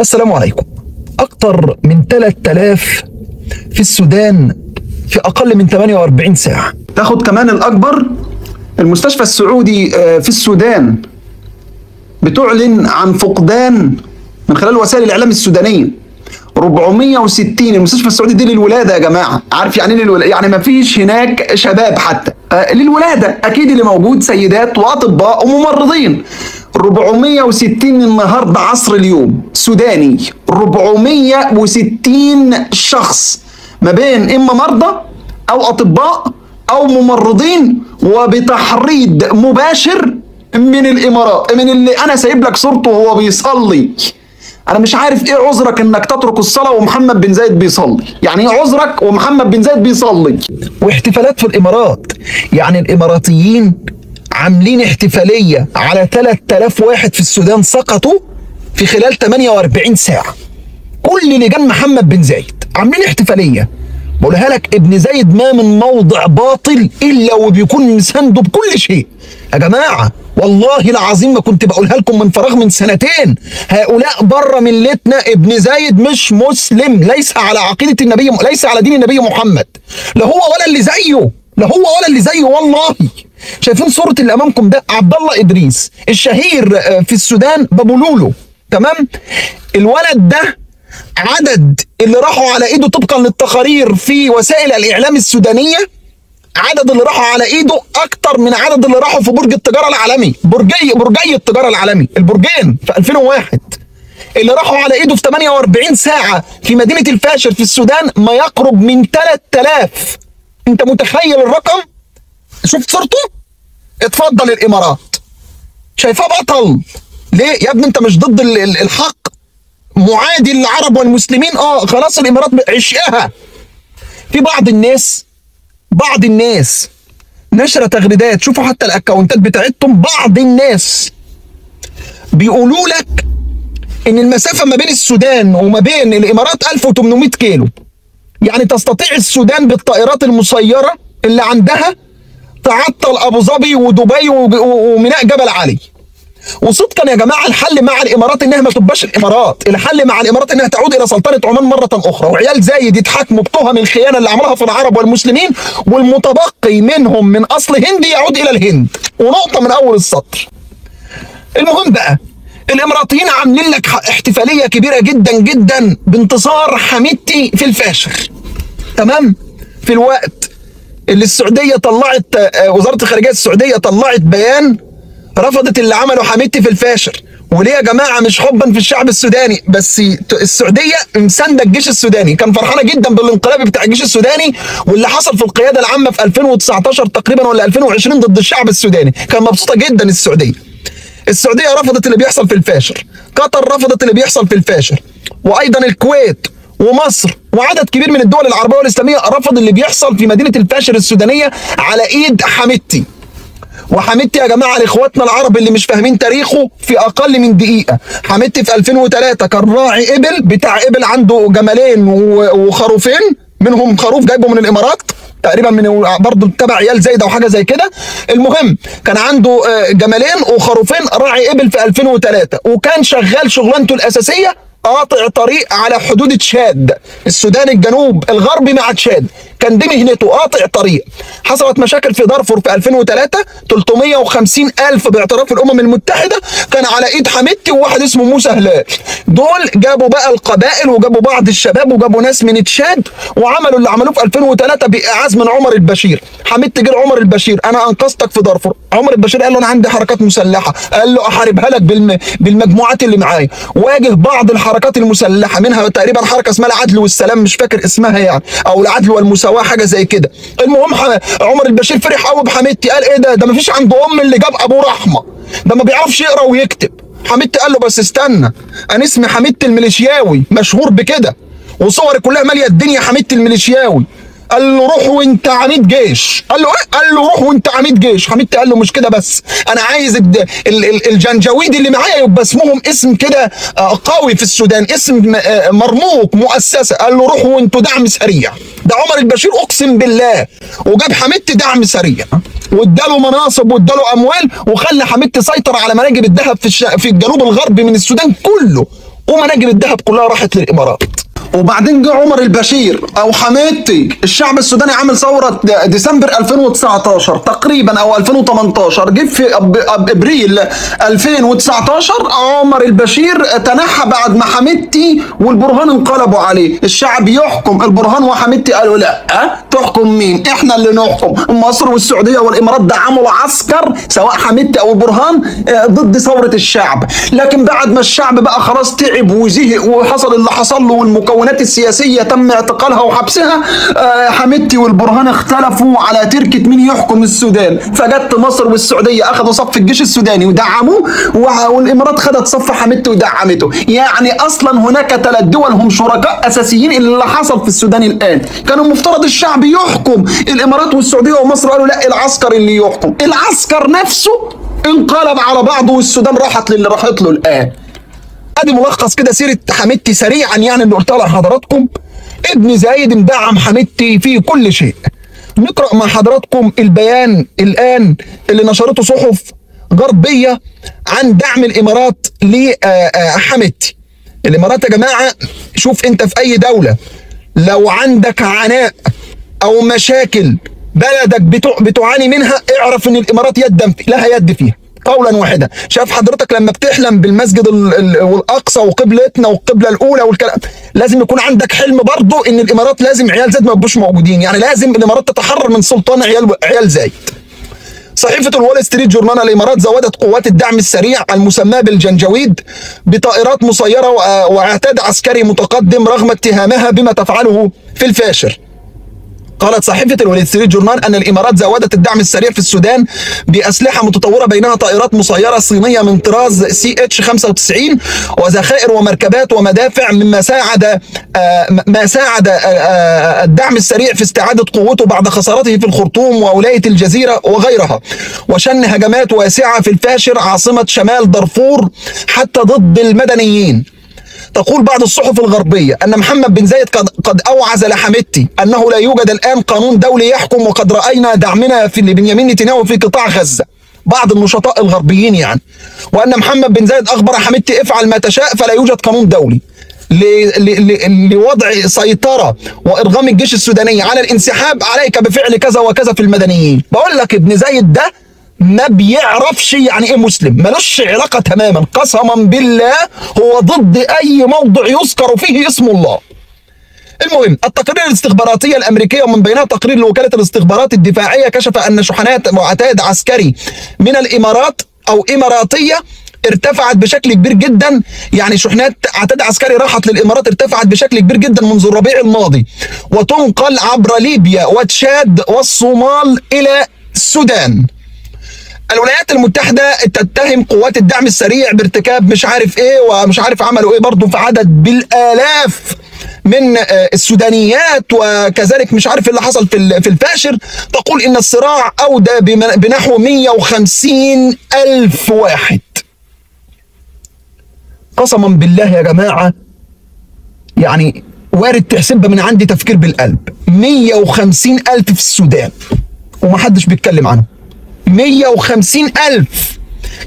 السلام عليكم. أكثر من 3000 في السودان في أقل من 48 ساعة. تاخد كمان الأكبر، المستشفى السعودي في السودان بتعلن عن فقدان من خلال وسائل الإعلام السودانية 460. المستشفى السعودي دي للولادة يا جماعة، عارف يعني ايه للولادة؟ يعني ما فيش هناك شباب حتى للولادة، أكيد اللي موجود سيدات وأطباء وممرضين. 460 النهارده عصر اليوم سوداني، 460 شخص ما بين إما مرضى أو أطباء أو ممرضين، وبتحريض مباشر من الإمارات، من اللي أنا سايب لك صورته وهو بيصلي. أنا مش عارف إيه عذرك إنك تترك الصلاة ومحمد بن زايد بيصلي، يعني إيه عذرك ومحمد بن زايد بيصلي؟ واحتفالات في الإمارات، يعني الإماراتيين عاملين احتفالية على 3000 واحد في السودان سقطوا في خلال 48 ساعة. كل لجان محمد بن زايد عاملين احتفالية. بقولها لك ابن زايد ما من موضع باطل إلا وبيكون مسانده بكل شيء. يا جماعة والله العظيم ما كنت بقولها لكم من فراغ من سنتين، هؤلاء بره ملتنا. ابن زايد مش مسلم، ليس على عقيدة النبي، ليس على دين النبي محمد، لا هو ولا اللي زيه، لا هو ولا اللي زيه والله. شايفين صورة اللي امامكم ده؟ عبد الله ادريس الشهير في السودان بابو لولو، تمام؟ الولد ده عدد اللي راحوا على ايده طبقا للتقارير في وسائل الاعلام السودانية، عدد اللي راحوا على ايده اكتر من عدد اللي راحوا في برج التجارة العالمي، برجي التجارة العالمي، البرجين في 2001. اللي راحوا على ايده في 48 ساعة في مدينة الفاشر في السودان ما يقرب من 3000. انت متخيل الرقم؟ شفت صورته؟ اتفضل الامارات. شايفاه بطل ليه يا ابني؟ انت مش ضد الحق، معادي للعرب والمسلمين. خلاص الامارات عشقها. في بعض الناس نشر تغريدات، شوفوا حتى الاكونتات بتاعتهم، بعض الناس بيقولوا لك ان المسافة ما بين السودان وما بين الامارات 1800 كيلو، يعني تستطيع السودان بالطائرات المسيرة اللي عندها تعطل ابو ظبي ودبي وميناء جبل علي. وصدقا يا جماعه الحل مع الامارات انها ما تبقاش الامارات، الحل مع الامارات انها تعود الى سلطنه عمان مره اخرى، وعيال زايد يتحاكموا بتهم الخيانه اللي عملها في العرب والمسلمين، والمتبقي منهم من اصل هندي يعود الى الهند. ونقطه من اول السطر. المهم بقى، الاماراتيين عاملين لك احتفاليه كبيره جدا جدا بانتصار حميدتي في الفاشر، تمام؟ في الوقت اللي السعوديه طلعت، وزاره الخارجيه السعوديه طلعت بيان رفضت اللي عمله حميدتي في الفاشر. وليه يا جماعه؟ مش حبا في الشعب السوداني، بس السعوديه مسانده الجيش السوداني، كان فرحانه جدا بالانقلاب بتاع الجيش السوداني واللي حصل في القياده العامه في 2019 تقريبا ولا 2020 ضد الشعب السوداني، كان مبسوطه جدا السعوديه. السعوديه رفضت اللي بيحصل في الفاشر، قطر رفضت اللي بيحصل في الفاشر، وايضا الكويت ومصر وعدد كبير من الدول العربيه والاسلاميه رفض اللي بيحصل في مدينه الفاشر السودانيه على ايد حميدتي. وحميدتي يا جماعه لاخواتنا العرب اللي مش فاهمين تاريخه في اقل من دقيقه، حميدتي في 2003 كان راعي ابل، بتاع ابل عنده جملين وخروفين، منهم خروف جايبه من الامارات تقريبا، من برضه تبع عيال زايد او حاجه زي كده. المهم كان عنده جملين وخروفين، راعي ابل في 2003، وكان شغال شغلانته الاساسيه قاطع طريق على حدود تشاد، السودان الجنوب الغربي مع تشاد، كان دي مهنته قاطع طريق. حصلت مشاكل في دارفور في 2003، 350,000 باعتراف الامم المتحده كان على ايد حميدتي وواحد اسمه موسى هلال. دول جابوا بقى القبائل وجابوا بعض الشباب وجابوا ناس من تشاد وعملوا اللي عملوه في 2003 باعاز من عمر البشير. حميدتي جه عمر البشير، انا انقذتك في دارفور. عمر البشير قال له انا عندي حركات مسلحه، قال له احاربها لك بالمجموعات اللي معايا. واجه بعض الحركات المسلحه، منها تقريبا حركه اسمها العدل والسلام، مش فاكر اسمها يعني، او العدل والمساواه حاجه زي كده. المهم عمر البشير فرح قوي بحميدتي، قال ايه ده مفيش عنده اللي جاب ابو رحمه، ده ما بيعرفش يقرا ويكتب. حميدتي قال له بس استنى، انا اسمي حميدتي الميليشياوي، مشهور بكده وصوري كلها ماليه الدنيا حميدتي الميليشياوي. قال له روح وانت عميد جيش. قال له ايه؟ قال له روح وانت عميد جيش. حميدتي قال له مش كده بس، انا عايز الجنجويد اللي معايا يبقى اسمهم اسم كده قوي في السودان، اسم مرموق مؤسسه. قال له روح وانتوا دعم سريع. ده عمر البشير اقسم بالله، وجاب حميدتي دعم سريع واداله مناصب واداله اموال، وخلى حميدتي سيطر على مناجم الذهب في الجنوب الغربي من السودان كله، ومناجم الذهب كلها راحت للامارات. وبعدين جه عمر البشير او حميدتي، الشعب السوداني عامل ثوره ديسمبر 2019 تقريبا او 2018، جه في ابريل 2019 عمر البشير تنحى بعد ما حميدتي والبرهان انقلبوا عليه. الشعب يحكم، البرهان وحميدتي قالوا لا. تحكم مين؟ احنا اللي نحكم. مصر والسعوديه والامارات دعموا العسكر سواء حميدتي او البرهان ضد ثوره الشعب. لكن بعد ما الشعب بقى خلاص تعب وزهق وحصل اللي حصل له والمكونات السياسية تم اعتقالها وحبسها، حميدتي والبرهان اختلفوا على تركة مين يحكم السودان، فجت مصر والسعودية اخذوا صف الجيش السوداني ودعموه، والامارات خدت صف حميدتي ودعمته. يعني اصلا هناك 3 دول هم شركاء اساسيين اللي حصل في السودان الان. كان المفترض الشعب يحكم، الامارات والسعودية ومصر قالوا لا العسكر اللي يحكم. العسكر نفسه انقلب على بعضه والسودان راحت للي راحت له الان. ادي ملخص كده سيره حميدتي سريعا يعني اللي قلتها لحضراتكم. ابن زايد مدعم حميدتي في كل شيء. نقرا مع حضراتكم البيان الان اللي نشرته صحف غربيه عن دعم الامارات لحميدتي. الامارات يا جماعه، شوف انت في اي دوله لو عندك عناء او مشاكل بلدك بتعاني منها، اعرف ان الامارات لها يد فيها قولا واحدا. شايف حضرتك لما بتحلم بالمسجد الاقصى وقبلتنا والقبله الاولى والكلام، لازم يكون عندك حلم برضه ان الامارات لازم عيال زايد ما يبقوش موجودين. يعني لازم الامارات تتحرر من سلطان عيال زايد. صحيفة الول ستريت جورنال: الامارات زودت قوات الدعم السريع المسماه بالجنجويد بطائرات مسيرة وعتاد عسكري متقدم رغم اتهامها بما تفعله في الفاشر. قالت صحيفة الول ستريت جورنال أن الإمارات زودت الدعم السريع في السودان بأسلحة متطورة بينها طائرات مسيرة صينية من طراز CH-95 وذخائر ومركبات ومدافع، ما ساعد الدعم السريع في استعادة قوته بعد خسارته في الخرطوم وولاية الجزيرة وغيرها، وشن هجمات واسعة في الفاشر عاصمة شمال دارفور حتى ضد المدنيين. تقول بعض الصحف الغربية أن محمد بن زايد قد أوعز لحميدتي أنه لا يوجد الآن قانون دولي يحكم، وقد رأينا دعمنا في بنيامين نتنياهو في قطاع غزة. بعض النشطاء الغربيين يعني. وأن محمد بن زايد أخبر حميدتي افعل ما تشاء فلا يوجد قانون دولي لوضع سيطرة وإرغام الجيش السوداني على الانسحاب، عليك بفعل كذا وكذا في المدنيين. بقول لك ابن زايد ده ما بيعرفش يعني ايه مسلم، ملوش علاقه تماما، قسما بالله هو ضد اي موضع يذكر فيه اسم الله. المهم، التقارير الاستخباراتيه الامريكيه ومن بينها تقرير لوكاله الاستخبارات الدفاعيه كشف ان شحنات وعتاد عسكري من الامارات او اماراتيه ارتفعت بشكل كبير جدا. يعني شحنات عتاد عسكري راحت للامارات ارتفعت بشكل كبير جدا منذ الربيع الماضي، وتنقل عبر ليبيا وتشاد والصومال الى السودان. الولايات المتحدة تتهم قوات الدعم السريع بارتكاب مش عارف ايه ومش عارف عملوا ايه برضه في عدد بالالاف من السودانيات، وكذلك مش عارف اللي حصل في الفاشر. تقول ان الصراع اودى بنحو 150,000 واحد. قسما بالله يا جماعة يعني وارد تحسبها من عندي تفكير بالقلب. 150,000 في السودان ومحدش بيتكلم عنه. 150,000.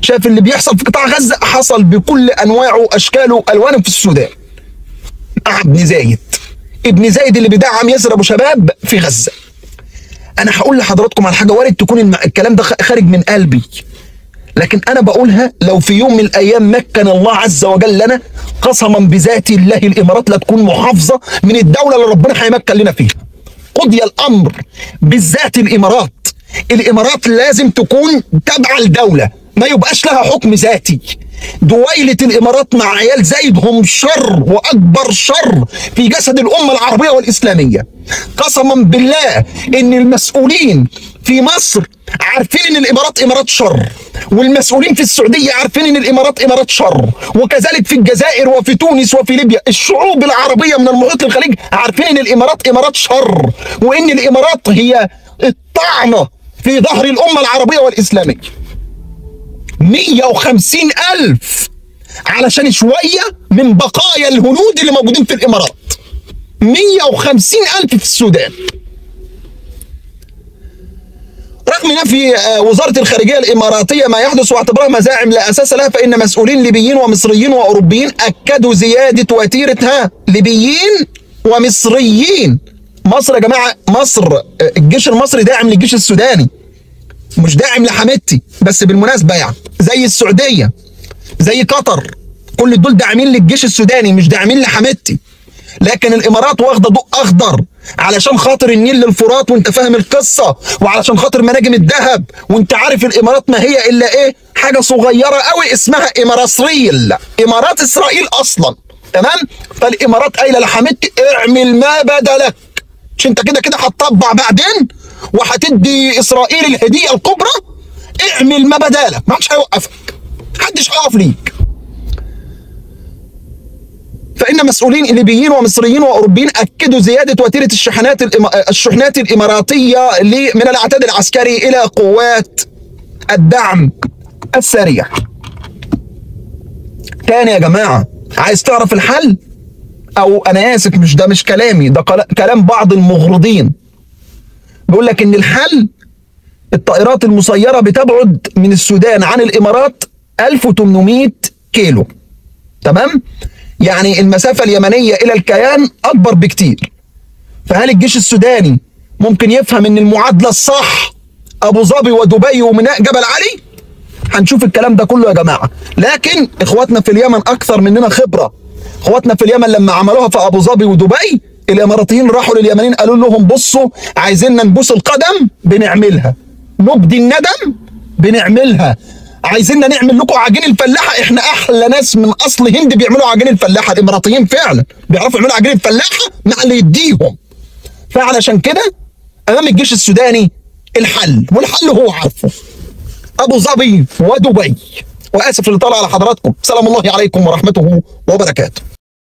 شايف اللي بيحصل في قطاع غزة حصل بكل أنواعه وأشكاله وألوانه في السودان مع ابن زايد. ابن زايد اللي بيدعم ياسر أبو شباب في غزة. أنا هقول لحضراتكم على حاجة وارد تكون الكلام ده خارج من قلبي، لكن أنا بقولها لو في يوم من الأيام مكن الله عز وجل لنا، قسما بذات الله الإمارات لا تكون محافظة من الدولة اللي ربنا هيمكن لنا فيها. قضي الأمر بالذات الإمارات. الامارات لازم تكون تابعه لدوله، ما يبقاش لها حكم ذاتي. دويلة الامارات مع عيال زايد هم شر واكبر شر في جسد الامه العربيه والاسلاميه. قسما بالله ان المسؤولين في مصر عارفين ان الامارات امارات شر، والمسؤولين في السعوديه عارفين ان الامارات امارات شر، وكذلك في الجزائر وفي تونس وفي ليبيا. الشعوب العربية من المحيط الخليج عارفين ان الامارات امارات شر، وان الامارات هي الطعنة في ظهر الامة العربية والاسلامية. 150,000 علشان شوية من بقايا الهنود اللي موجودين في الامارات. 150,000 في السودان. رغم نفي وزارة الخارجية الإماراتية ما يحدث واعتبارها مزاعم لا أساس لها، فإن مسؤولين ليبيين ومصريين وأوروبيين أكدوا زيادة وتيرة الجيش ومصريين. مصر يا جماعة، مصر الجيش المصري داعم للجيش السوداني، مش داعم لحميدتي بس بالمناسبة، يعني زي السعودية زي قطر، كل دول داعمين للجيش السوداني مش داعمين لحميدتي. لكن الامارات واخده ضوء اخضر علشان خاطر النيل للفرات، وانت فاهم القصه، وعلشان خاطر مناجم الذهب، وانت عارف الامارات ما هي الا ايه؟ حاجه صغيره قوي اسمها اماراسريل، امارات اسرائيل اصلا، تمام؟ فالامارات قايله لحميدتي اعمل ما بدلك، مش انت كده كده هتطبع بعدين وهتدي اسرائيل الهديه الكبرى، اعمل ما بدالك، ما حدش هيوقفك، محدش هيقف ليك. فإن مسؤولين ليبيين ومصريين وأوروبيين أكدوا زيادة وتيرة الشحنات الإماراتية من العتاد العسكري إلى قوات الدعم السريع. تاني يا جماعة، عايز تعرف الحل؟ أو أنا آسف، مش ده مش كلامي، ده كلام بعض المغرضين، بيقول لك إن الحل الطائرات المسيرة بتبعد من السودان عن الإمارات 1800 كيلو، تمام؟ يعني المسافة اليمنية إلى الكيان أكبر بكتير. فهل الجيش السوداني ممكن يفهم إن المعادلة الصح أبو ظبي ودبي وميناء جبل علي؟ هنشوف الكلام ده كله يا جماعة. لكن إخواتنا في اليمن أكثر مننا خبرة. إخواتنا في اليمن لما عملوها في أبو ظبي ودبي، الإماراتيين راحوا لليمنيين قالوا لهم بصوا، عايزيننا نبوس القدم بنعملها، نبدي الندم بنعملها، عايزيننا نعمل لكم عجين الفلاحه، احنا احلى ناس من اصل هند بيعملوا عجين الفلاحه، الاماراتيين فعلا بيعرفوا يعملوا عجين الفلاحه مع اللي يديهم. فعلشان كده امام الجيش السوداني الحل، والحل هو عارفه، ابو ظبي ودبي. واسف للإطالة على حضراتكم، سلام الله عليكم ورحمته وبركاته.